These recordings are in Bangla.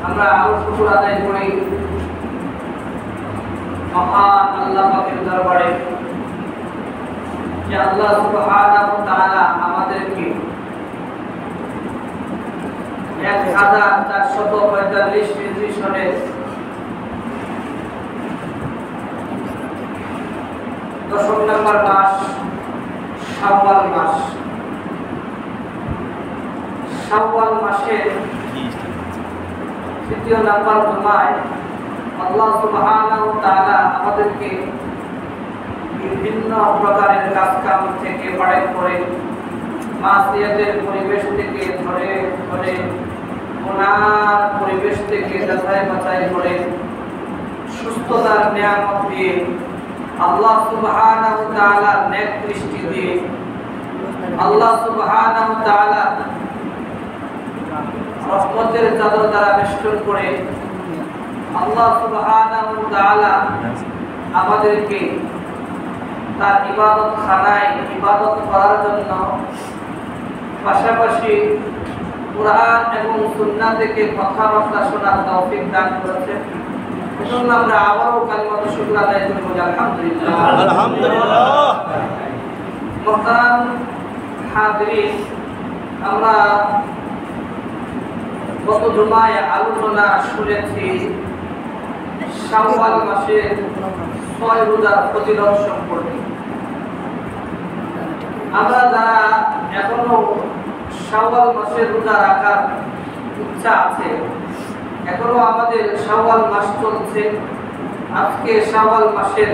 আমরা আরো শুকর আদায় করি মহান আল্লাহ পাকের দরবারে যে আল্লাহ সুবহানাহু ওয়া তাআলা আমাদেরকে 1445 হিজরি সনে দশম নম্বর মাস শাওয়াল মাস, শাওয়াল মাসের তৃতীয় নাম্বার জুমায় আল্লাহ সুবহানাহু ওয়া তাআলা আমাদেরকে বিভিন্ন প্রকারের কাজকাম থেকে বাড়াই করে মাসিয়াতের পরিবেশ থেকে ধরে ধরে গুনার পরিবেশ থেকে যাচাই বাছাই করে সুস্থতার নিয়ামত দিয়ে আল্লাহ সুবহানাহু ওয়া তাআলা নেক দৃষ্টি দিয়ে আল্লাহ সুবহানাহু ওয়া তাআলা রহমতের চাদর দ্বারা বেষ্টন করে আল্লাহ সুবহানাহু ওয়া তাআলা আমাদেরকে তার ইবাদত খানায় ইবাদত করার জন্য পাশাপাশি কুরআন এবং সুন্নাহ থেকে কথাবার্তা শোনার তৌফিক দান করেছেন। এজন্য আমরা আবারও কালিমাত শুকর আদায় করি, আলহামদুলিল্লাহ। আলহামদুলিল্লাহ। মুহতারাম হাজিরিন, আমরা গত জুমায় আলোচনা শুনেছি শাওয়াল মাসের 6 রোজার ফজিলত সম্পর্কে। আমরা যারা এখনো শাওয়াল মাসের রোজা রাখার ইচ্ছা আছে, এখনো আমাদের শাওয়াল মাস চলছে, আজকে শাওয়াল মাসের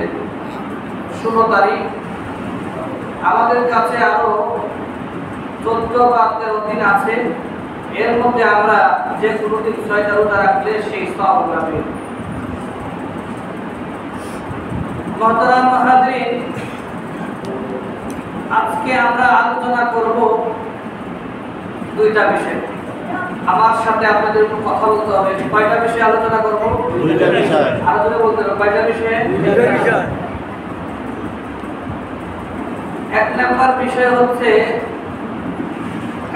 16 তারিখ, আমাদের কাছে আরো 14 বা 13 দিন আছে। এর মধ্যে আমরা যে কোনো দিন 6টা রোজা রাখলে সেই সওয়াব পাবে। মুহতারাম হাজিরিন, আজকে আমরা আলোচনা করব দুইটা বিষয়। আমার সাথে আপনাদের একটু কথা বলতে হবে। কয়টা বিষয় আলোচনা করব? দুইটা বিষয়। আর জোরে বলতে হবে, কয়টা বিষয়? দুইটা বিষয়। এক নাম্বার বিষয় হচ্ছে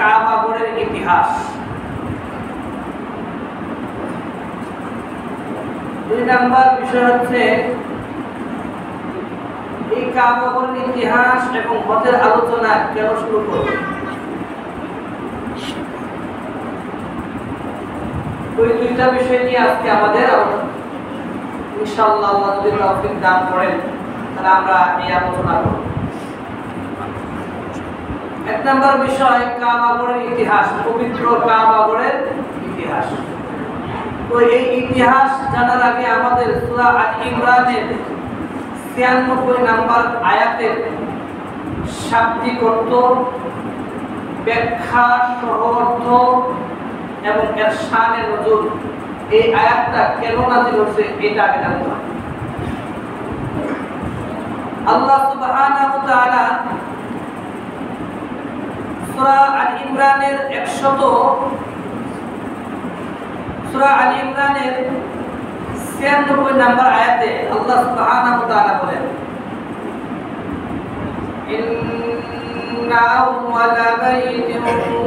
কাবা ঘরের ইতিহাস। দুই নাম্বার বিষয় হচ্ছে এই কাবা ঘরের ইতিহাস এবং হজের আলোচনা কেন শুরু করব। ওই দুইটা বিষয় নিয়ে আজকে আমাদের আলোচনা, ইনশাআল্লাহ আল্লাহ যদি তৌফিক দান করেন তাহলে আমরা এই আলোচনা করব। এক নম্বর বিষয় কাবা ঘরের ইতিহাস, পবিত্র কাবা ঘরের ইতিহাস। তো এই ইতিহাস জানার আগে আমাদের সূরা আল ইমরানের 96 নম্বর আয়াতের শাব্দিক অর্থ, ব্যাখ্যা, সহ-অর্থ এবং এর শানে নজুল, এই আয়াতটা কেন নাযিল হয়েছে এটা আগে জানতে হবে। আল্লাহ সুবহানাহু ওয়া তাআলা সূরা আল ইমরানের 96 নম্বর আয়াতে আল্লাহ সুবহানাহু ওয়া তাআলা বলেন, ইন্না আউওয়ালা বাইতিন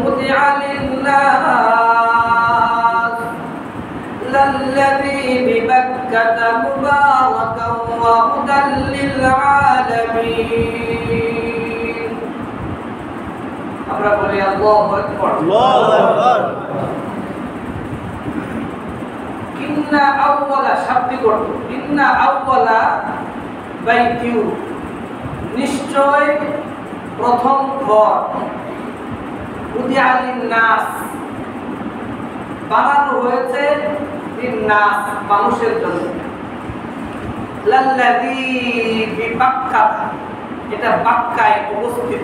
উদিআ লিন-নাস লাল্লাযী বিবাক্কাতা মুবারাকান ওয়া হুদাল লিল-আলামিন। আমরা বলি আল্লাহু আকবার। আল্লাহু আকবার। ইন্না আউওয়ালা শাব্দিক অর্থ, ইন্না আউওয়ালা বাইতিউ, নিশ্চয় প্রথম ঘর, উদিআ লিন-নাস, বানানো হয়েছে লিন-নাস, মানুষের জন্য, লাল্লাযী বিবাক্কা, এটা বাক্কায় অবস্থিত,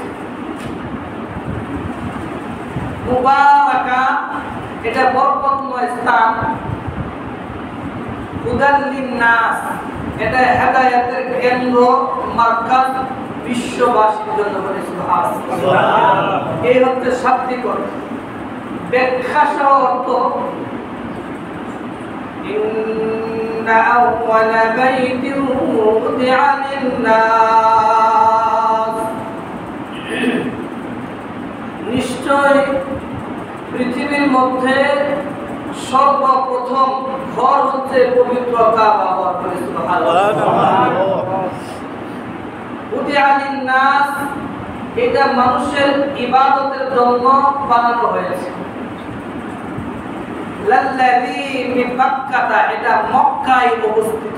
মুবারাকা, এটা বরকতময় স্থান, হুদাল লিন-নাস, এটা হেদায়েতের কেন্দ্র, মারকাজ, বিশ্ববাসীর জন্য। বলে সুবহানাল্লাহ। এই হচ্ছে শাব্দিক অর্থ। ব্যাখ্যা সহ অর্থ, ইন্না আউওয়ালা বাইতিন উদিআ লিন-নাস, নিশ্চয় পৃথিবী মধ্যে সর্বপ্রথম ঘর হচ্ছে পবিত্র কাবা ঘর। নাস, এটা মানুষের ইবাদতের জন্য বানানো হয়েছে। লাল্লাযী বিবাক্কাতা, এটা মক্কায় অবস্থিত।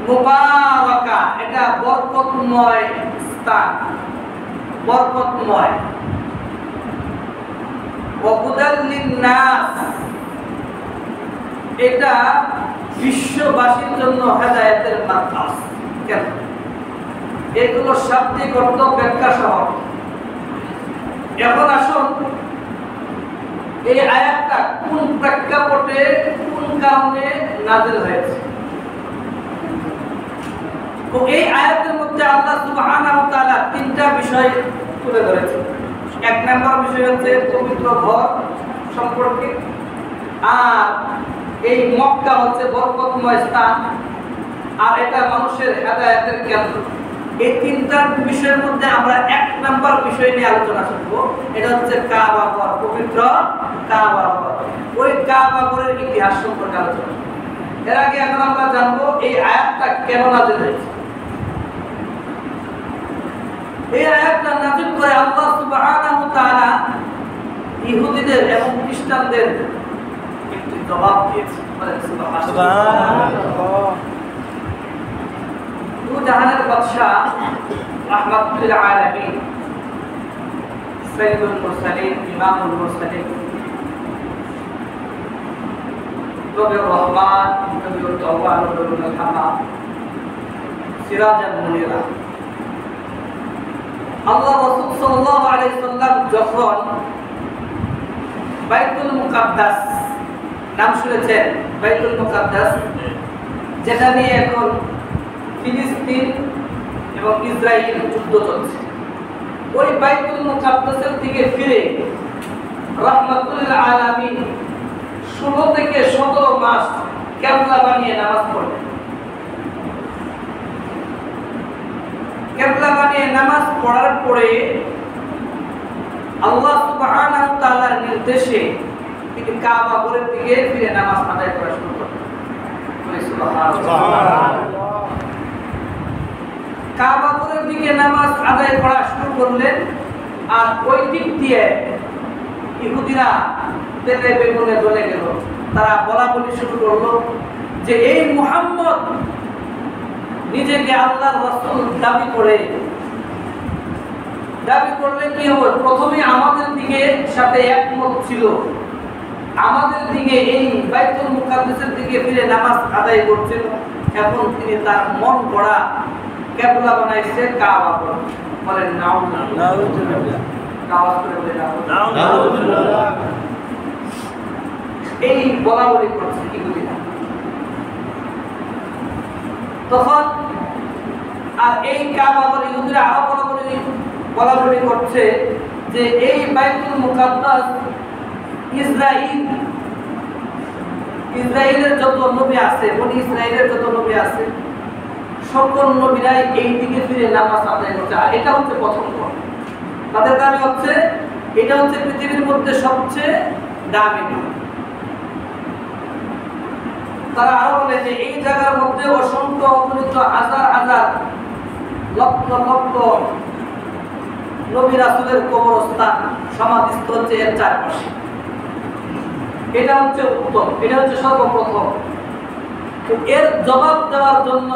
মুবারাকা, এটা বরকতময় স্থান, বরকতময়। ওয়া হুদাল লিন-নাস, এটা বিশ্ববাসীর জন্য হেদায়েতের মার্কাজ। কেন? এগুলো শাব্দিক অর্থ ব্যাখ্যা সহ। এখন আসুন এই আয়াতটা কোন প্রেক্ষাপটে, কোন কারণে নাযিল হয়েছে। তো এই আয়াতের মধ্যে আল্লাহ সুবহানাহু ওয়া তাআলা তিনটা বিষয় তুলে ধরেছেন। এক নম্বর বিষয় হচ্ছে পবিত্র ঘর সম্পর্কে, আর এই মক্কা হচ্ছে বরকতময় স্থান, আর এটা মানুষের হেদায়েতের কেন্দ্র। এই তিনটা বিষয়ের মধ্যে আমরা এক নম্বর বিষয় নিয়ে আলোচনা করব, এটা হচ্ছে কাবা ঘর, পবিত্র কাবা ঘর। ওই কাবা ঘরের ইতিহাস সম্পর্কে আলোচনা। এর আগে এখন আমরা জানবো এই আয়াতটা কেন নাযিল হয়েছে। এই আয়াতটা নাযিল করে আল্লাহ সুবহানাহু ওয়া তাআলা ইহুদিদের এবং খ্রিস্টানদের একটি জবাব দিয়েছে। সুবহানাল্লাহ। জাহানের বাদশা রাহমাতুল আলামিন, সাইয়্যিদুল মুরসালিন, ইমামুল মুরসালিন, নবীর রহমান, নবীর তাওবা, নবীর হামা, সিরাজাল মুনিরা। আল্লাহ রাসূল সাল্লাল্লাহু আলাইহি সাল্লাম যখন বাইতুল মুকাদ্দাস, নাম শুনেছেন বাইতুল মুকাদ্দাস, যেটা নিয়ে এখন ফিলিস্তিন এবং ইসরায়েল যুদ্ধ চলছে, ওই বাইতুল মুকাদ্দাসের দিকে ফিরে রাহমাতুল আলামিন 16 থেকে 17 মাস কিবলা বানিয়ে নামাজ পড়লেন। কিবলা বানিয়ে নামাজ পড়ার পরে আল্লাহ সুবহানাহু ওয়া তাআলার নির্দেশে তিনি কাবা ঘরের দিকে ফিরে নামাজ আদায় করা শুরু করলেন। সুবহানাল্লাহ। কাবা ঘরের দিকে নামাজ আদায় করা শুরু করলেন, আর ওই দিক দিয়ে ইহুদিরা তেলে বেগুনে জ্বলে গেল। তারা বলাবলি শুরু করলো যে এই মুহাম্মদ নিজেকে আল্লাহর রাসূল দাবি করলে কি হবে? প্রথমে আমাদের দিকে সাথে একমত ছিল, আমাদের দিকে এই বাইতুল মুকাদ্দাসের দিকে ফিরে নামাজ আদায় করছেন। এখন তিনি তার মন গড়া কিবলা বানাইছে কাবা ঘর। বলেন নাউযুবিল্লাহ। আওয়াজ করে বলেন নাউযুবিল্লাহ। এই বলাবলি করছে ইহুদিরা। তখন আর এই কাবা ঘর ইহুদিরা আরো বলাবলি করছে যে এই বাইতুল মুকাদ্দাস ইসরায়েলের যত নবী আছে, বনি ইসরায়েলের যত নবী আছে, সকল নবীরাই এই দিকে ফিরে নামাজ আদায় করছে। আর এটা হচ্ছে প্রথম ঘর। তাদের দাবি হচ্ছে এটা হচ্ছে পৃথিবীর মধ্যে সবচেয়ে দামি ঘর। তারা আরো বলে যে এই জায়গার মধ্যে অসংখ্য অগণিত হাজার হাজার লক্ষ লক্ষ নবী রাসূলের কবরস্থান সমাধিস্থ হচ্ছে এর চারপাশে। এটা হচ্ছে উত্তম, এটা হচ্ছে সর্বপ্রথম। এর জবাব দেওয়ার জন্য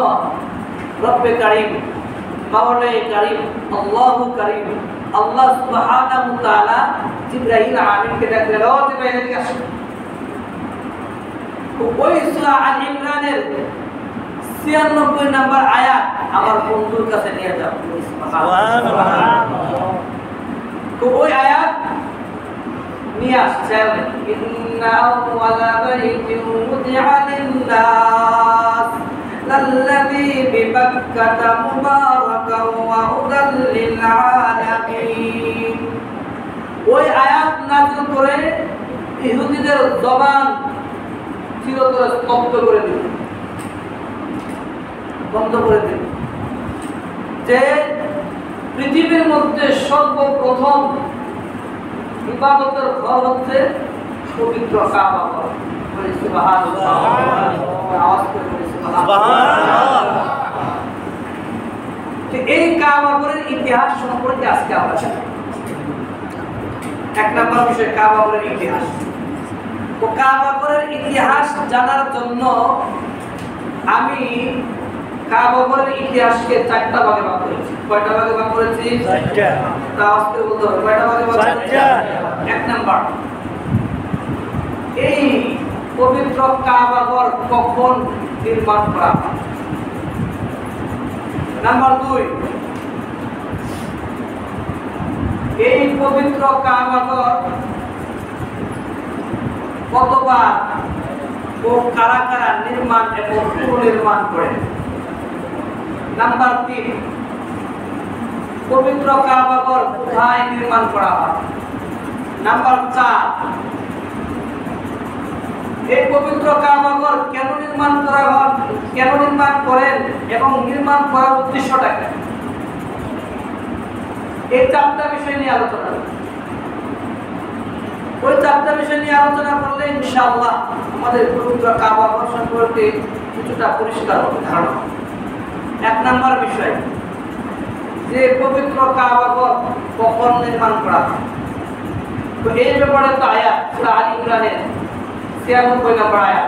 রব্বে কারীম, মাওলায়ে কারীম, আল্লাহু কারীম, আল্লাহ সুবহানাহু ওয়া তাআলা জিবরাইল আমিনকে ডাকলেন, ও জিবরাইল এদিকে আসো। ওই সূরা আল ইমরানের 96 নম্বর আয়াত আমার বন্ধুর কাছে নিয়ে যাও। সুবহানাল্লাহ। তো ওই আয়াত নিয়ে আসছেন, ইন্না আউওয়ালা বাইতিন উযিআ লিন-নাস লাল্লাযী বিবাক্কাতা মুবারাকান ওয়া হুদাল লিল-আলামিন। ওই আয়াত নাযিল করে ইহুদিদের জবান চিরতরে স্তব্ধ করে দিল, বন্ধ করে দিল, যে পৃথিবীর মধ্যে সর্বপ্রথম ইবাদতের ঘর হচ্ছে পবিত্র কাবা ঘর। বলি সুবহানাল্লাহ। আওয়াজ করে বলি সুবহানাল্লাহ। তো এই কাবা ঘরের ইতিহাস সম্পর্কে আজকে আমরা জানব। এক নম্বর বিষয় কাবা ঘরের ইতিহাস। তো কাবা ঘরের ইতিহাস জানার জন্য আমি কাবা ঘরের ইতিহাসকে চারটা ভাগে ভাগ করেছি। কয়টা ভাগে ভাগ করেছি? চারটা। আওয়াজ করে বলতে হবে কয়টা ভাগে ভাগ করেছি? এক নাম্বার, এই পবিত্র কাবা ঘর কখন নির্মাণ করা হয়? নাম্বার 2, এই পবিত্র কাবা ঘর কতবার ও কারা কারা নির্মাণ এবং পুনর্নির্মাণ করেন? নাম্বার 3, পবিত্র কাবা ঘর কোথায় নির্মাণ করা হয়? নাম্বার 4, এই পবিত্র কাবা ঘর কেন নির্মাণ করা হয়, কেন নির্মাণ করেন এবং নির্মাণ করার উদ্দেশ্যটা কি? এই চারটা বিষয় নিয়ে আলোচনা করব। ওই চারটা বিষয় নিয়ে আলোচনা করলে ইনশাআল্লাহ আমাদের পবিত্র কাবা ঘর সম্পর্কে কিছুটা পরিষ্কার হবে ধারণা। এক নাম্বার বিষয়, যে পবিত্র কাবা ঘর কখন নির্মাণ করা হয়। তো এই ব্যাপারে তো আয়াত সূরা আলী ইমরানের 96 নম্বর আয়াত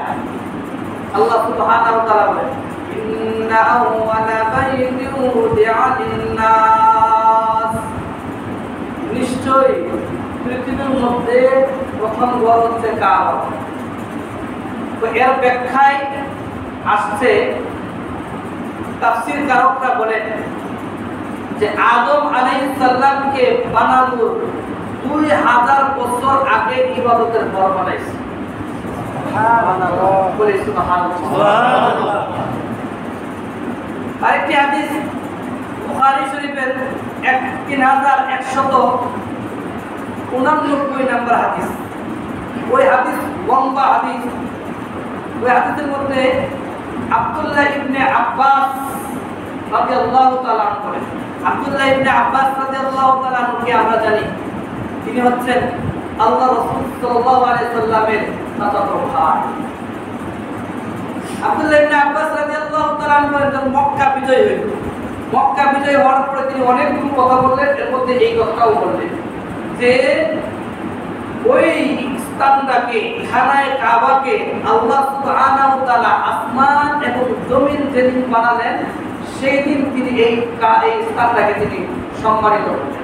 আল্লাহ সুবহানাহু ওয়া তাআলা বলেন, ইন্না আওয়ালা বাইতিন উদিআ লিন-নাস, নিশ্চয়ই পৃথিবীর মধ্যে প্রথম ঘর হচ্ছে কাবা। তো এর ব্যাখ্যায় আসছে তাফসীর কারকরা বলেন যে আদম আলাইহিস সালামকে বানানোর 2000 বছর আগে ইবাদতের ঘর বানাইছে। সুবহানাল্লাহ, বলে সুবহানাল্লাহ। আরেকটি হাদিস বুখারী শরীফের 3189 নম্বর হাদিস। ওই হাদিস লম্বা হাদিস। ওই হাদিসের মধ্যে আব্দুল্লাহ ইবনে আব্বাস রাদিয়াল্লাহু তাআলা আনহু বলেন, আব্দুল্লাহ ইবনে আব্বাস রাদিয়াল্লাহু তাআলা আনহুকে আমরা জানি তিনি হচ্ছেন আল্লাহ রাসূল সাল্লাল্লাহু আলাইহি সাল্লামের চাচাতো ভাই। আব্দুল্লাহ ইবনে আব্বাস রাদিয়াল্লাহু তাআলা আনহু যখন মক্কা বিজয় হইল, মক্কা বিজয় হওয়ার পরে তিনি অনেকগুলো কথা বললেন। এর মধ্যে এই কথাটাও বললেন যে ওই স্থানটাকে, খানায়ে কাবাকে আল্লাহ সুবহানাহু ওয়া তাআলা আসমান এবং জমিন যেদিন বানালেন সেই দিন তিনি এই স্থানটাকে তিনি সম্মানিত করলেন।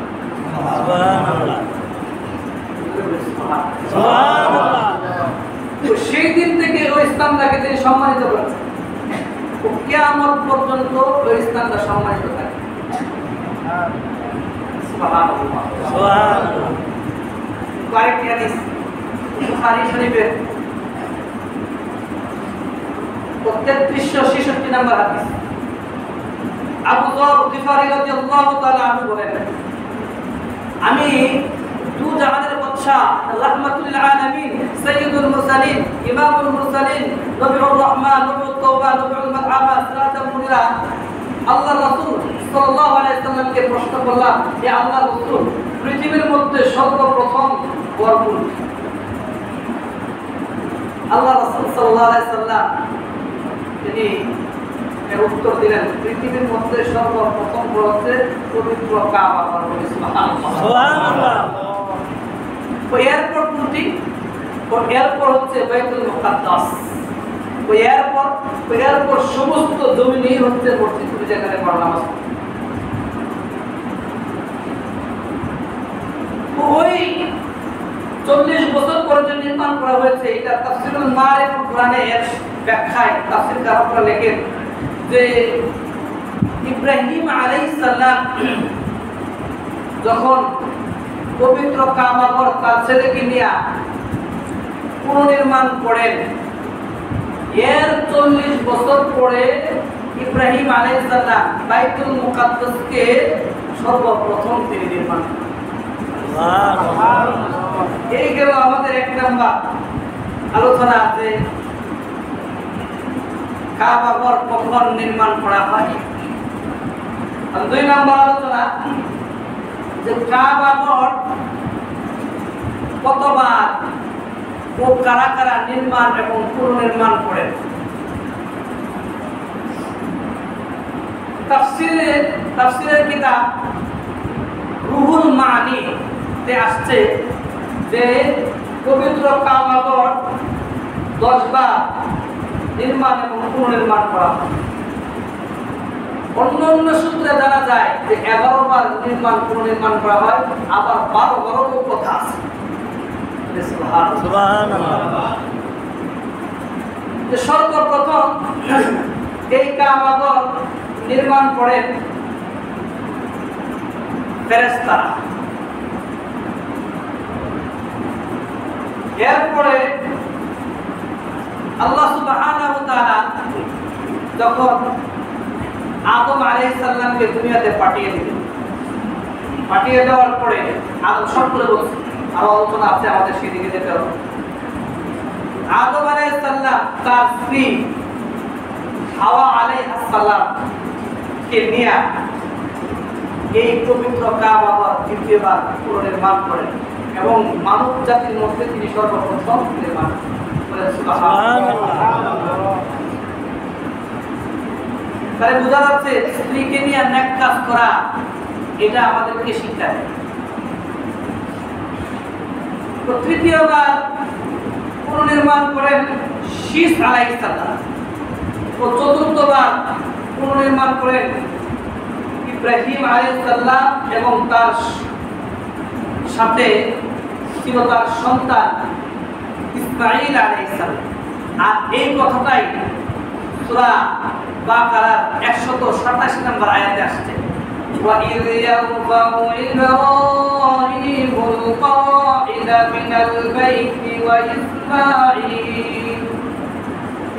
সুবহানাল্লাহ, সুবহানাল্লাহ। তো সেই দিন থেকে ওই স্থানটাকে তিনি সম্মানিত করেছেন। কিয়ামত পর্যন্ত ওই স্থানটা সম্মানিত থাকে। সুবহানাল্লাহ, সুবহানাল্লাহ। আরেকটি হাদিস বুখারী শরীফের 3366 নম্বর হাদিস। আবু যর গিফারী রাদিয়াল্লাহু তাআলা আনহু বলেন, আমি দু জাহানের বাদশা রাহমাতুল আলামিন সাইয়্যিদুল মুরসালিন ইমামুল মুরসালিন নবীউর রহমান নবীউত তাওবা নবীউল মাআবা সিরাজাল মুনিরা আল্লাহ রাসূল সাল্লাল্লাহু আলাইহি সাল্লামকে প্রশ্ন করলাম, যে আল্লাহ রাসূল পৃথিবীর মধ্যে সর্বপ্রথম ঘর কোনটি? আল্লাহ রাসূল সাল্লাল্লাহু আলাইহি সাল্লাম তিনি এর উত্তর দিলেন, পৃথিবীর মধ্যে সর্বপ্রথম ঘর হচ্ছে পবিত্র কাবা ঘর। সুবহানাল্লাহ, সুবহানাল্লাহ। ওই এরপর কোনটি? ওই এরপর হচ্ছে বাইতুল মুকাদ্দাস। ওই এরপর সমস্ত জমিনই হচ্ছে মসজিদ, যেখানে নামাজ। ওই 40 বছর পরে যে নির্মাণ করা হয়েছে, এটা তাফসীরুল মারিফ কোরআনে এর ব্যাখ্যায় তাফসীর কারকরা লেখেন যে ইব্রাহিম আলাইহিস সালাম যখন পবিত্র কাবা ঘর তার ছেলেকে নিয়ে পুনর্নির্মাণ করেন, এর 40 বছর পরে ইব্রাহিম আলাইহিস সালাম বাইতুল মুকাদ্দাসকে সর্বপ্রথম তিনি নির্মাণ করেন। এই গেল আমাদের এক নাম্বার আলোচনা আছে কাবা ঘর কখন নির্মাণ করা হয়। আর 2 নাম্বার আলোচনা যে কাবা ঘর কতবার ও কারা কারা নির্মাণ এবং পুনর্নির্মাণ করেন। তাফসীরের কিতাব রুহুল মানি তে আসছে যে পবিত্র কাবাগর 10 বার নির্মাণ এবং পুনর্নির্মাণ করা হয়। অন্য অন্য সূত্রে জানা যায় যে 11 বার নির্মাণ পুনর্নির্মাণ করা হয়, আবার 12 বারও কথা আছে। সুবহানাল্লাহ। যে সর্বপ্রথম এই কাবাগর নির্মাণ করেন ফেরেশতারা। এরপরে আল্লাহ সুবহানাহু ওয়া তাআলা যখন আদম আলাইহিস সালামকে দুনিয়াতে পাঠিয়ে দিলেন, পাঠিয়ে দেওয়ার পরে আদম সব করে বলছে, আরো আলোচনা আছে আমাদের সেদিকে যেতে হবে। আদম আলাইহিস সালাম তার স্ত্রী হাওয়া আলাইহিস সালাম কে নিয়ে এই পবিত্র কাবা দ্বিতীয়বার পুনর্নির্মাণ করেন এবং মানব জাতির মধ্যে তিনি সর্বপ্রথম নির্মাণ করেন। সুবহানাল্লাহ। তাহলে বোঝা যাচ্ছে স্ত্রীকে নিয়ে নেক কাজ করা এটা আমাদেরকে শিক্ষা দেয়। তো তৃতীয়বার পুনর্নির্মাণ করেন শীস আলাইহিস সালাম। তো চতুর্থবার পুনর্নির্মাণ করেন ইব্রাহিম আলাইহিস সালাম এবং তার সাথে ছিল তার সন্তান ইসমাঈল আলাইহিস সালাম। আর এই কথাটাই সূরা বাকারার 127 নম্বর আয়াতে আসছে, وَإِذْ يَرْفَعُ إِبْرَاهِيمُ الْقَوَاعِدَ مِنَ الْبَيْتِ وَإِسْمَاعِيلُ।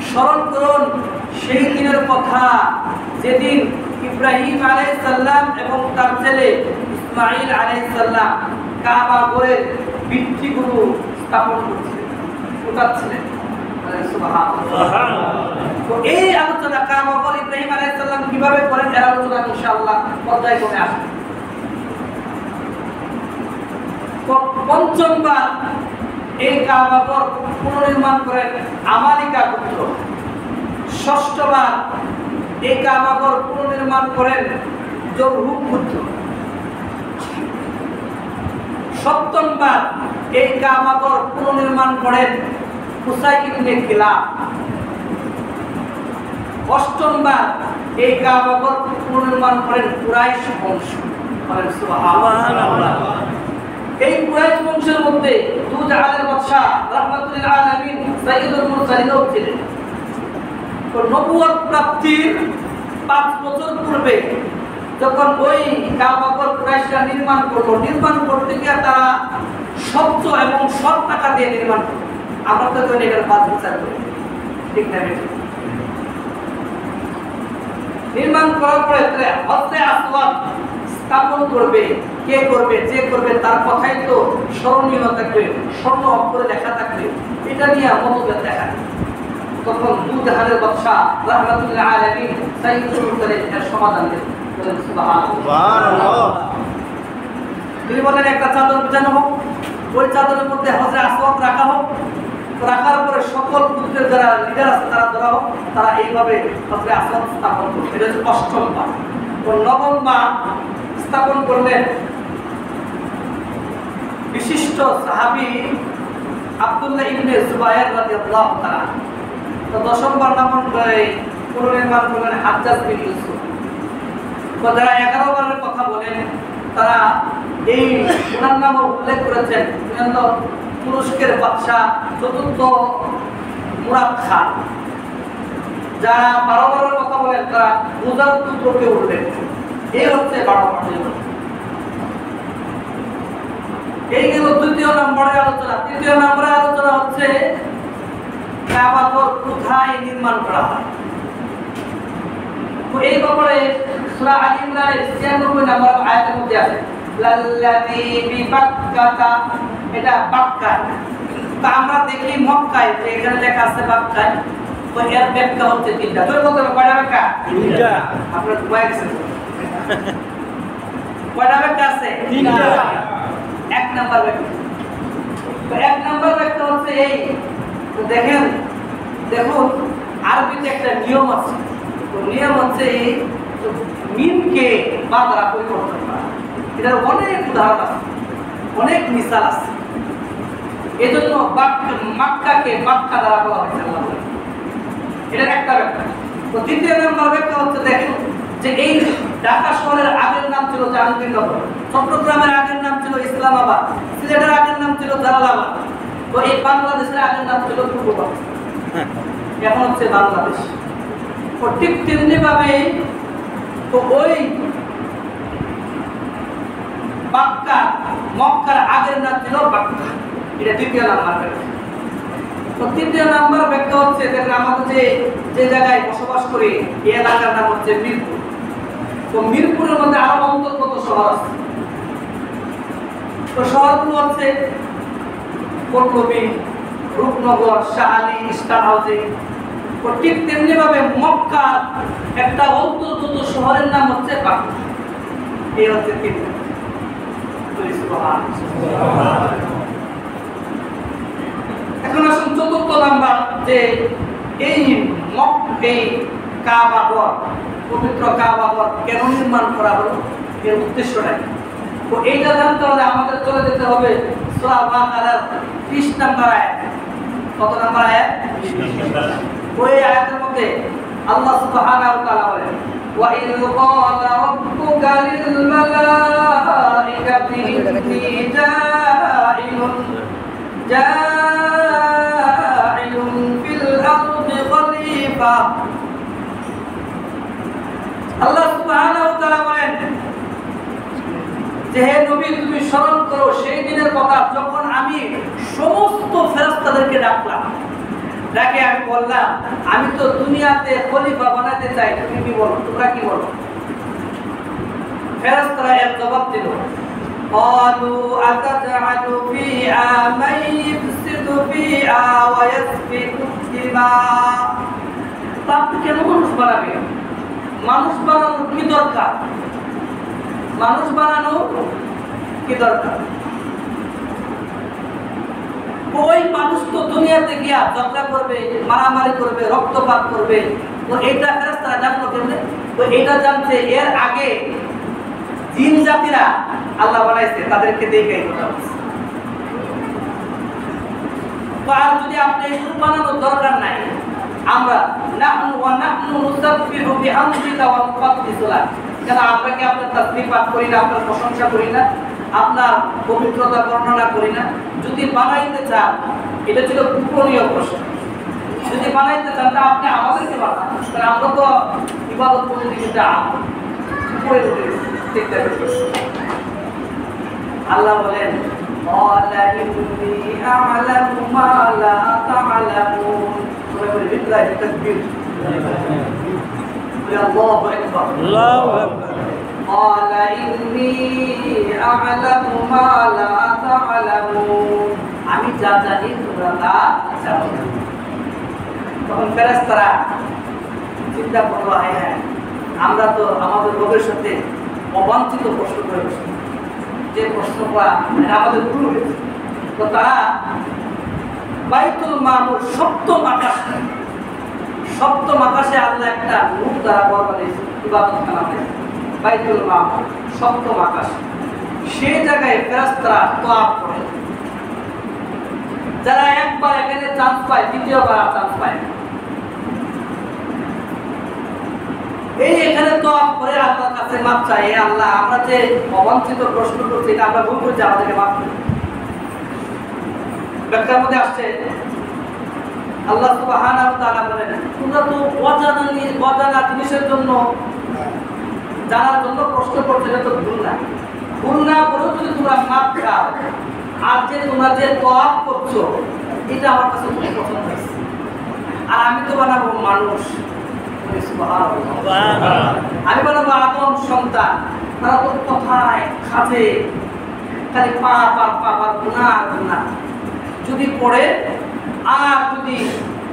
স্মরণ করুন সেই দিনের কথা যেদিন ইব্রাহিম আলাইহিস সালাম এবং তার ছেলে ইসমাঈল আলাইহিস সালাম কাবা ঘরের ভিত্তিগুলো স্থাপন করছিলেন, উঠাচ্ছিলেন। তো এই আলোচনা কাবা ঘর ইব্রাহিম আলাইহিস সালাম কিভাবে করেন এর আলোচনা ইনশাআল্লাহ পর্যায়ক্রমে আসবে। পঞ্চমবার এই কাবা ঘর পুনর্নির্মাণ করেন আমালিকা পুত্র। ষষ্ঠবার এই কাবা ঘর পুনর্নির্মাণ করেন জরহুম পুত্র। সপ্তমবার এই কাবা ঘর পুনর্নির্মাণ করেন কুসাই ইবনে কিলাব। অষ্টমবার এই কাবা ঘর পুনর্নির্মাণ করেন কুরাইশ বংশ। সুবহানাল্লাহ। এই কুরাইশ বংশের মধ্যে দু জাহানের বাদশা রাহমাতুল আলামিন সাইয়্যিদুল মুরসালিন ছিলেন। তো নবুয়ত প্রাপ্তির 5 বছর পূর্বে যখন ওই কাবা ঘর কুরাইশরা নির্মাণ করলো, নির্মাণ করতে গিয়ে তারা স্বচ্ছ এবং সৎ টাকা দিয়ে নির্মাণ করলো। আমরা তো জানি এটার 5 বছর করে, ঠিক না? নির্মাণ করার পরে হজরে আসওয়াদ স্থাপন করবে। কে করবে? যে করবে তার কথাই তো স্মরণীয় থাকবে, স্বর্ণ অক্ষরে লেখা থাকবে। এটা নিয়ে মতভেদ দেখা যায়। তখন দু জাহানের বাদশা রাহমাতুল্লাহ আলাইহি সাইয়্যিদুল মুরসালিন এর সমাধান দেন। সুবহানাল্লাহ। তিনি বলেন একটা চাদর বিছানো হোক, ওই চাদরের মধ্যে হজরে আসওয়াদ রাখা হোক, রাখার পরে সকল পুত্রের যারা লিডার আছে তারা ধরা হোক, তারা এইভাবে হজরে আসওয়াদ স্থাপন করবে। এটা হচ্ছে অষ্টমবার। তো নবমবার স্থাপন করলেন বিশিষ্ট সাহাবী আব্দুল্লাহ ইবনে জুবায়ের রাদিয়াল্লাহু তাআলা। তো দশমবার নামন পুনর্নির্মাণ করলেন হাজ্জাজ বিন ইউসুফ। তো যারা 11 বারের কথা বলেন তারা এই ওনার নামও উল্লেখ করেছেন। তুরস্কের বাদশাহ চতুর্থ মুরাদ খান। যারা 12 বারের কথা বলেন তারা মুজাদ পুত্রকে উল্লেখ। এই হচ্ছে 12 বার। এই গেল দ্বিতীয় নম্বরের আলোচনা। তৃতীয় নম্বরের আলোচনা হচ্ছে কাবা ঘর কোথায় নির্মাণ করা হয়। তো এই ব্যাপারে সূরা আল ইমরানের 96 নম্বর আয়াতের মধ্যে আছে লাল্লাযী বিবাক্কাতা, এটা বাক্কা। তো আমরা দেখি মক্কায় যে এখানে লেখা আছে বাক্কায়, তো এর ব্যাখ্যা হচ্ছে তিনটা। তোর বলতে কয়টা ব্যাখ্যা? তিনটা। আপনারা ঘুমায় গেছেন? কয়টা ব্যাখ্যা আছে? তিনটা। এক নাম্বার ব্যাখ্যা তো এক নাম্বার ব্যাখ্যা হচ্ছে এই, তো দেখুন আরবিতে একটা নিয়ম আছে, তো নিয়ম হচ্ছে এই, তো মিমকে বা দ্বারা পরিবর্তন করা। এটার অনেক উদাহরণ আছে, অনেক মিসাল আছে। এজন্য মাক্কাকে বাক্কা দ্বারা বলা হয়েছে আল্লাহ বলে। এটার একটা ব্যাখ্যা। তো দ্বিতীয় নাম্বার ব্যাখ্যা হচ্ছে দেখুন যে এই ঢাকা শহরের আগের নাম ছিল জাহাঙ্গীরনগর, চট্টগ্রামের আগের নাম ছিল ইসলামাবাদ, সিলেটের আগের নাম ছিল জালালাবাদ, তো এই বাংলাদেশের আগের নাম ছিল পূর্ব পাকিস্তান, এখন হচ্ছে বাংলাদেশ। তো ঠিক তেমনি ভাবে তো ওই বাক্কা মক্কার আগের নাম ছিল বাক্কা, এটা দ্বিতীয় নাম্বার ব্যাখ্যা। তো তৃতীয় নাম্বার ব্যাখ্যা হচ্ছে দেখেন আমাদের যে জায়গায় বসবাস করি এই এলাকার নাম হচ্ছে মিরপুর। তো মিরপুরের মধ্যে আরো অন্তর্গত শহর আছে, তো শহরগুলো হচ্ছে পল্লবী, রূপনগর, শাহালি, স্টার হাউজিং। তো ঠিক তেমনি ভাবে মক্কার একটা অন্তর্গত শহরের নাম হচ্ছে বাক্কা। এই হচ্ছে তিনটা। এখন আসুন চতুর্থ নাম্বার যে এই কাবা ঘর, পবিত্র কাবা ঘর কেন নির্মাণ করা হলো, এর উদ্দেশ্যটা কি? তো এইটা জানতে হলে আমাদের চলে যেতে হবে সূরা বাকারার 30 নম্বর আয়াত। কত নম্বর আয়াত? ওই আয়াতের মধ্যে আল্লাহ সুবহানাহু ওয়া তাআলা বলেন وَإِذْ قَالَ رَبُّكَ لِلْمَلَائِكَةِ إِنِّي جَاعِلٌ فِي الْأَرْضِ خَلِيفَةً। আল্লাহ সুবহানাহু ওয়া তাআলা বলেন যে হে নবী তুমি স্মরণ করো সেই দিনের কথা যখন আমি সমস্ত ফেরেশতাদেরকে ডাকলাম, ডাকে আমি বললাম আমি তো দুনিয়াতে খলিফা বানাতে চাই, তুমি কি বলো, তোমরা কি বলো? ফেরেশতারা এর জবাব দিল قالوا أتجعل فيها من يفسد فيها ويسفك الدماء। আপনি কেন মানুষ বানাবেন? মানুষ বানানোর কি দরকার? মানুষ বানানো কি দরকার? ওই মানুষ তো দুনিয়াতে গিয়া ঝগড়া করবে, মারামারি করবে, রক্তপাত করবে, তো এইটা ফেরেশতারা জানলো কেমনে? তো এটা জানতে এর আগে জিন জাতিরা আল্লাহ বানাইছে, তাদেরকে দেখে এই কথা বলছে। আর যদি আপনি এসব বানানোর দরকার নাই, আমরা নাহনু ওয়া নাহনু নুসাব্বিহু বিহামদিকা ওয়া নুকাদ্দিসু লাক, কেন আমরা কি আপনার তাসবিহ পাঠ করি না, আপনার প্রশংসা করি না, আপনার পবিত্রতা বর্ণনা করি না? যদি বানাইতে চান, এটা ছিল গোপনীয় প্রশ্ন, যদি বানাইতে চান তা আপনি আমাদেরকে বানান, কারণ আমরা তো ইবাদত প্রতিযোগিতা করে দেখতে পাচ্ছি। আল্লাহ বলেন قال إني أعلم ما لا تعلمون। بالله التكبير، الله أكبر، الله أكبر। قال إني أعلم ما لا تعلمون। আমি যা জানি তোমরা তা জানো না। তখন ফেরেশতারা চিন্তা করলো, হ্যাঁ আমরা তো আমাদের ভবিষ্যতে অবাঞ্ছিত প্রশ্ন করে বসি, যে প্রশ্নটা আমাদের ভুল হয়েছে। তো তারা বাইতুল মামুর সপ্তম আকাশে আল্লাহ একটা নূর দ্বারা বানিয়েছে, ইবাদতখানা বানিয়েছে বাইতুল মামুর সপ্তম আকাশে। সেই জায়গায় ফেরেশতারা তওয়াফ করে, যারা একবার এখানে চান্স পায় দ্বিতীয়বার আর চান্স পায় না। এই এখানে তওয়াফ করে আল্লাহর কাছে মাপ চাই, হে আল্লাহ আমরা যে অবাঞ্ছিত প্রশ্ন করছি এটা আমরা ভুল করছি, আমাদেরকে মাফ করুন। ব্যাখ্যার মধ্যে আসছে আল্লাহ সুবহানাহু ওয়া তাআলা বলেন তোমরা তো অজানা জিনিসের জন্য জানার জন্য প্রশ্ন করছো, এটা তো ভুল না। ভুল না করেও যদি তোমরা মাপ চাও, আর যে তোমরা যে তওয়াফ করছো এটা আমার কাছে খুব পছন্দ হয়েছে, আর আমি তো বানাবো মানুষ, আমি বানাবো আদম সন্তান, তারা তো কোথায় খাবে, খালি পাপ আর পাপ আর গুনাহ আর গুনাহ যদি পড়ে, আর যদি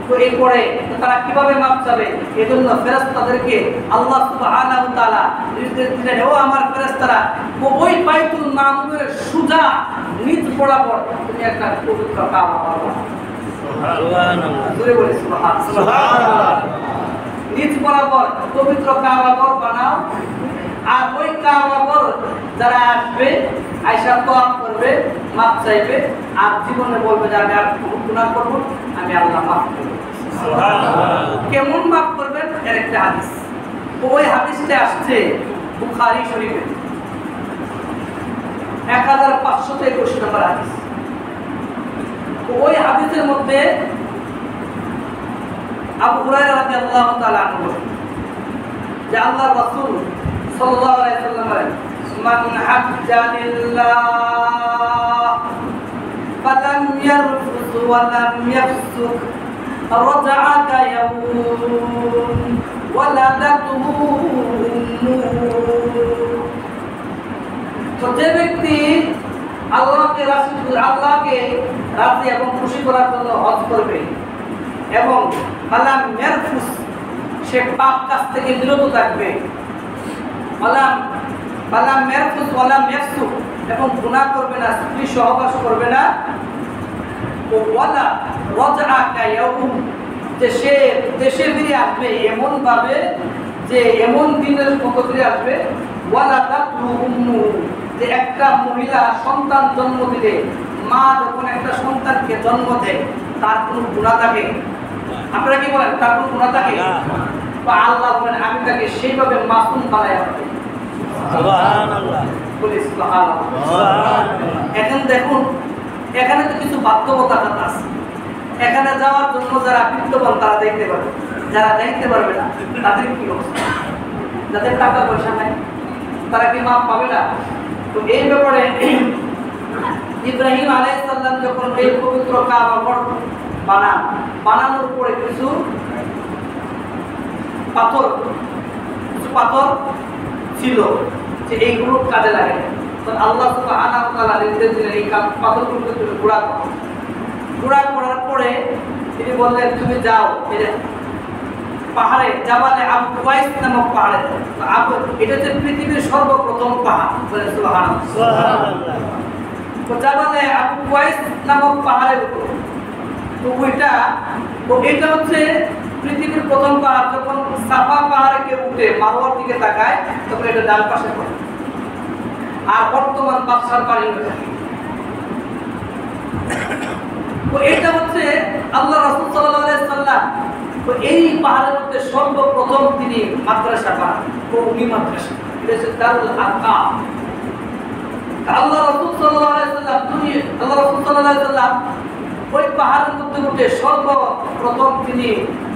তো এরপরে তারা কিভাবে মাপ চাবে? এজন্য ফেরেশতাদেরকে আল্লাহ সুবহানাহু ওয়া তাআলা নির্দেশ দিলেন, ও আমার ফেরেশতারা, ওই বাইতুল মামুরের সোজা নিচ বরাবর তুমি একটা পবিত্র কাবা বানাও। সুবহানাল্লাহ, জোরে বলি সুবহানাল্লাহ। নিচ বরাবর পবিত্র কাবা ঘর বানাও, আর ওই কাবা ঘর যারা আসবে আয়েশা তোয়াফ করবে, মাপ চাইবে, আর জীবনে বলবে যে আমি আর গুনাহ করব, আমি আল্লাহ মাফ করব। কেমন মাফ করবেন এর একটা হাদিস, ওই হাদিসটা আসছে বুখারী শরীফে 1521 নম্বর হাদিস। ওই হাদিসের মধ্যে আবু হুরায়রা রাদিয়াল্লাহু তাআলা আনহু যে আল্লাহর রাসূল সাল্লাল্লাহু আলাইহি ওয়াসাল্লাম বলেন, মান হাজ্জা লিল্লাহ ফালাম ইয়ারফুস ওয়া লাম ইয়াফসুক রাজা'a কায়াউম ওয়ালাদাতুহু উম্মুহু। তো যে ব্যক্তি আল্লাহকে রাজি এবং খুশি করার জন্য হজ করবে এবং ফালাম ইয়ারফুস, সে পাপ কাজ থেকে বিরত থাকবে, ফালাম ইয়ারফুস ওয়া লাম ইয়াফসুক, এবং গুনাহ করবে না, স্ত্রী সহবাস করবে না, ওয়ালা রাজা'a কায়াউম, যে সে দেশে ফিরে আসবে এমন ভাবে যে এমন দিনের মতো ফিরে আসবে, ওয়ালাদাতুহু উম্মুহু, যে একটা মহিলা সন্তান জন্ম দিলে মা যখন একটা সন্তানকে জন্ম দেয় তার কোনো গুনাহ থাকে? আপনারা কি বলেন তার কোনো গুনাহ থাকে? বা আল্লাহ বলেন আমি তাকে সেইভাবে মাসুম বানায় রাখবো। সুবহানাল্লাহ, বলি সুবহানাল্লাহ। এখন দেখুন, এখানে তো কিছু বাধ্যবাধকতা আছে। এখানে যাওয়ার জন্য যারা বিত্তবান তারা দেখতে পারবে, যারা দেখতে পারবে না তাদের কি অবস্থা? যাদের টাকা পয়সা নাই তারা কি মাপ পাবে না? তো এই ব্যাপারে ইব্রাহিম আলাইহিস সালাম যখন এই পবিত্র কাবা ঘর বানানোর পরে কিছু পাথর ছিল যে এইগুলো কাজে লাগে, তো আল্লাহ সুবহানাহু ওয়া তাআলা নির্দেশ দিলেন এই পাথরগুলোকে তুমি গুঁড়া করার পরে তিনি বললেন তুমি যাও পাহাড়ে, জাবালে আবু কুবাইস নামক পাহাড়ে। এটা হচ্ছে পৃথিবীর সর্বপ্রথম পাহাড়, বলেন সুবহানাল্লাহ। তো জাবালে আবু কুবাইস নামক পাহাড়ের উপর, তো এটা হচ্ছে পৃথিবীর প্রথম পাহাড়। যখন সাফা পাহাড়ে কেউ উঠে মারওয়ার দিকে তাকায় তখন এটা ডান পাশে পড়ে, আর বর্তমান বাদশার বাড়ি হয়ে থাকে। তো এটা হচ্ছে আল্লাহ রাসূল সাল্লাল্লাহু আলাইহি ওয়াসাল্লাম তো এই পাহাড়ের মধ্যে সর্বপ্রথম তিনি মাদ্রাসা বানান, কওমি মাদ্রাসা। এটা হচ্ছে দারুল আরকাম। আল্লাহ রাসূল সাল্লাল্লাহু আলাইহি ওয়াসাল্লাম ওই পাহাড়ের মধ্যে উঠে সর্বপ্রথম তিনি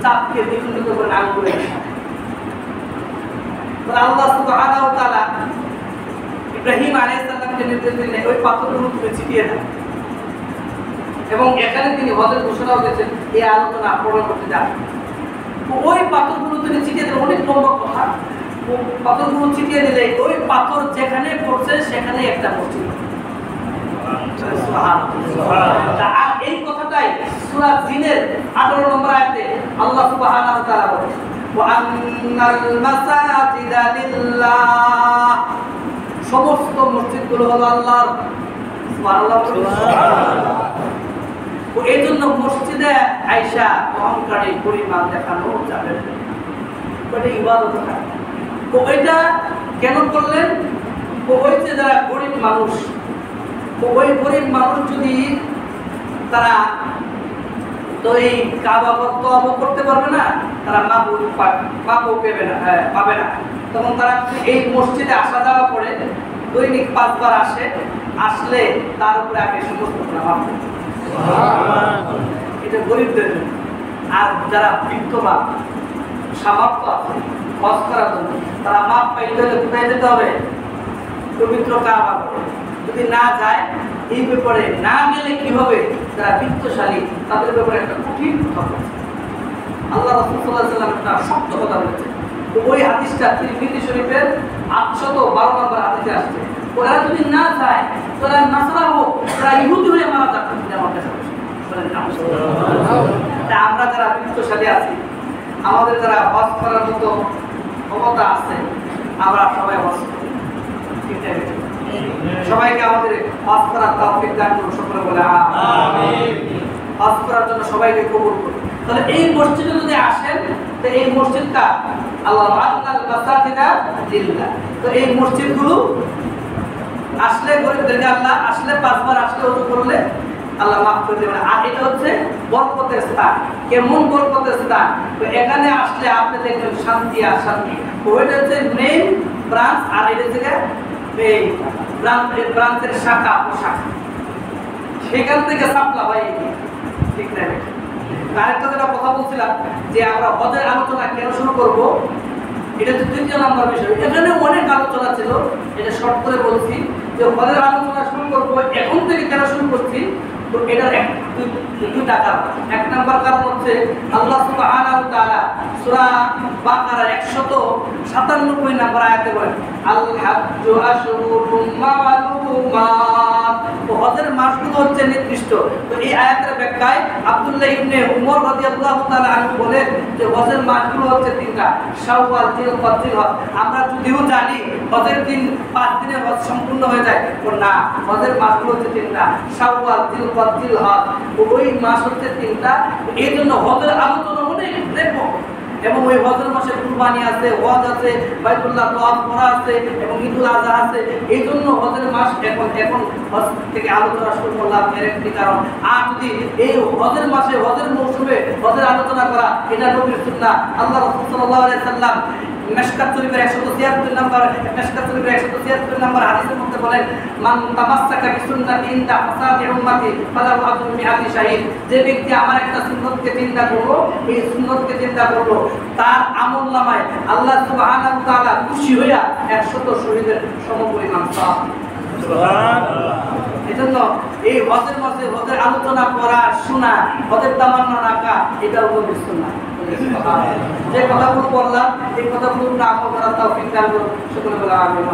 চাঁদকে দ্বিখণ্ডিত করে আঙ্গুলে আল্লাহ সুবহানাহু ওয়া তাআলা ইব্রাহিম আলাইহিস সালামকে নির্দেশ দিলেন ওই পাথরগুলো তুমি ছিটিয়ে দাও, এবং এখানে তিনি হজের ঘোষণাও দিয়েছেন এই আলোচনা পূরণ করতে যান। ওই পাথরগুলো তিনি ছিটিয়ে দিলেন, অনেক লম্বা কথা। পাথরগুলো ছিটিয়ে দিলে ওই পাথর যেখানে পড়ছে সেখানে একটা মসজিদ। আর এই কথাটাই সূরা জিনের 18 নম্বর আয়াতে আল্লাহ সুবহানাহু ওয়া তাআলা বলেন, ওয়া আন্নাল মাসাজিদা লিল্লাহ, সমস্ত মসজিদগুলো হলো আল্লাহর। সুবহানাল্লাহ। তো এই জন্য মসজিদে আয়েশা অহংকারী পরিমাণ দেখানো যাবে না, ওটা ইবাদত। তো এটা কেন করলেন? ওই যে যারা গরিব মানুষ, ওই গরিব মানুষ যদি তারা তো এই কাবা তওয়াব করতে পারবে না, তারা মাপও পাবে না। তখন তারা এই মসজিদে আসা যাওয়া করে দৈনিক 5 বার আসলে তার উপরে আগে সমস্ত মাপ। এটা গরিবদের জন্য। আর যারা বিত্তবান সামর্থ্য আছে হজ করার জন্য, তারা মাপ পাইতে হলে কোথায় যেতে হবে? পবিত্র কাবা ঘরে। যদি না যায়, এই ব্যাপারে না গেলে কি হবে? যারা বিত্তশালী তাদের ব্যাপারে একটা কঠিন কথা বলছে আল্লাহ রাসূল সাল্লাল্লাহু আলাইহি ওয়াসাল্লাম। একটা শক্ত কথা বলেছে। তো ওই হাদিসটা তিরমিজি শরীফের 812 নম্বর হাদিসে আসছে। ওরা যদি না যায়, তারা নাসারা হোক, তারা ইহুদি হয়ে মারা যাবে, আমার কাছে তা আমরা যারা বিত্তশালী আছি, আমাদের যারা হজ করার মতো ক্ষমতা আছে, আমরা সবাই হজ করি। ঠিক আছে? সবাইকে আমাদের হজ করার তৌফিক দান করুন, সকলে বলে আমিন। হজ করার জন্য সবাইকে কবুল করুন। তাহলে এই মসজিদে যদি আসেন, তো এই মসজিদটা আল্লাহ আল্লাহ মাসাজিদা লিল্লাহ, তো এই মসজিদগুলো আসলে গরিবদেরকে আল্লাহ আসলে 5 বার আসলে ওযু করলে আল্লাহ মাফ করে দেবেন। আর এটা হচ্ছে বরকতের স্থান। কেমন বরকতের স্থান? তো এখানে আসলে আপনি দেখবেন শান্তি আর শান্তি। ওইটা হচ্ছে মেইন ব্রাঞ্চ, আর এটা হচ্ছে এই ব্রাঞ্চের শাখা শাখা, সেখান থেকে সাপ্লা হয়। ঠিক না? আরেকটা যেটা কথা বলছিলাম যে আমরা হজের আলোচনা কেন শুরু করব, এটা হচ্ছে 2য় নম্বর বিষয়। এখানে অনেক আলোচনা ছিল, এটা শর্ট করে বলছি যে হজের আলোচনা শুরু করবো এখন থেকে কেন শুরু করছি। তো এটার দুইটা কারণ। 1 নম্বর কারণ হচ্ছে আল্লাহ সুবহানাহু ওয়া তাআলা সূরা বাকারার 197 নম্বর আয়াতে বলেন আল হাজ্জু আশহুরুম মা'লুমাত, তো হজের মাসগুলো হচ্ছে নির্দিষ্ট। তো এই আয়াতের ব্যাখ্যায় আব্দুল্লাহ ইবনে উমর রাদিয়াল্লাহু তাআলা আনহু বলেন যে হজের মাসগুলো হচ্ছে 3টা, শাওয়াল, জিলকদ, জিলহজ। আমরা যদিও জানি হজের দিন 5 দিনের হজ সম্পূর্ণ হয়ে যায়, তো না, হজের মাসগুলো হচ্ছে 3টা, শাওয়াল, জিলকদ, জিলহজ। ওই মাস হচ্ছে 3টা। এই জন্য হজের আলোচনা অনেক ব্যাপক, এবং ওই হজের মাসে কুরবানি আছে, হজ আছে, বাইতুল্লাহ তওয়াফ করা আছে, এবং ঈদুল আযহা আছে। এই জন্য হজের মাস এখন হজ থেকে আলোচনা শুরু করলাম, এর একটি কারণ। আর যদি এই হজের মাসে হজের মৌসুমে হজের আলোচনা করা, এটা নবীর সুন্নাহ। আল্লাহ রাসূল সাল্লাল্লাহু আলাইহি সাল্লাম মিশকাত শরীফের 176 নম্বর মিশকাত শরীফের 176 নম্বর হাদিসের মধ্যে বলেন মান তামাসসাকা বিসুন্নতি ইনদা ফাসাদি উম্মতি ফালাহু আজরু মিআতি শাহীদ, যে ব্যক্তি আমার একটা সুন্নতকে চিন্তা করলো, এই সুন্নতকে চিন্তা করলো, তার আমলনামায় আল্লাহ সুবহানাহু ওয়া তাআলা খুশি হইয়া 100 শহীদের সমপরিমাণ সওয়াব। সুবহানাল্লাহ। এজন্য এই হজের মাসে হজের আলোচনা করা, শোনা, হজের তামান্না রাখা, এটাও নবীর সুন্নাহ। যে কথাগুলো বললাম, এই কথাগুলো আমল করার তৌফিক দান করুন, সকলে বলে আমিন।